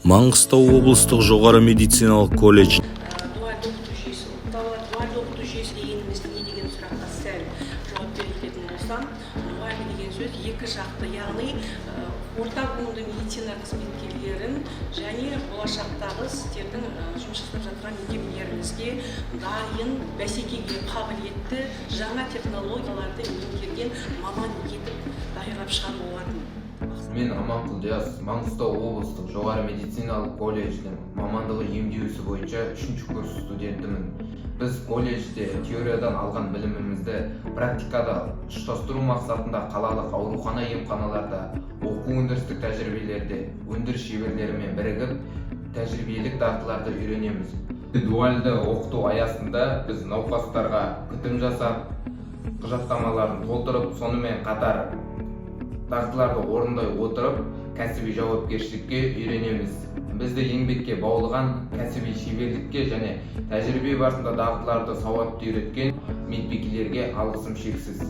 Маңғыстау облыстық жоғары медициналық колледж. Дуальды оқыту жүйесі дуальды оқыту жүйесі дегеніміз не деген сұраққа сәл жауап беретін болсам, дуальды деген сөз екі жақты, яғни орта буынды медицина қызметкерлерін және болашақтағы сіздердің жұмыс жасап жатқан мекемелеріңізге дайын, бәсекеге қабілетті жаңа технологияларды меңгерген маман етіп даярлап шығару болатын. Мен Аманқұл Диас, Маңғыстау облыстық жоғары медициналық колледждің мамандығы емдеу ісі бойынша 3-ші курс студентімін. Біз колледжде теориядан алған білімімізді практикада ұштастыру мақсатында қалалық аурухана емханаларда оқу өндірістік тәжірибелерде өндіріс шеберлерімен бірігіп, тәжірибелік дағдыларды үйренеміз. Дуальды оқыту аясында біз науқастарға күтім жасап, құжаттамаларын толтырып, сонымен қатар дағдыларды орындай отырып, кәсіби жауапкершілікке үйренеміз. Бізді еңбекке баулыған, кәсіби шеберлікке және тәжірибе барысында дағдыларды сауатты үйреткен медбикелерге алғысым шексіз.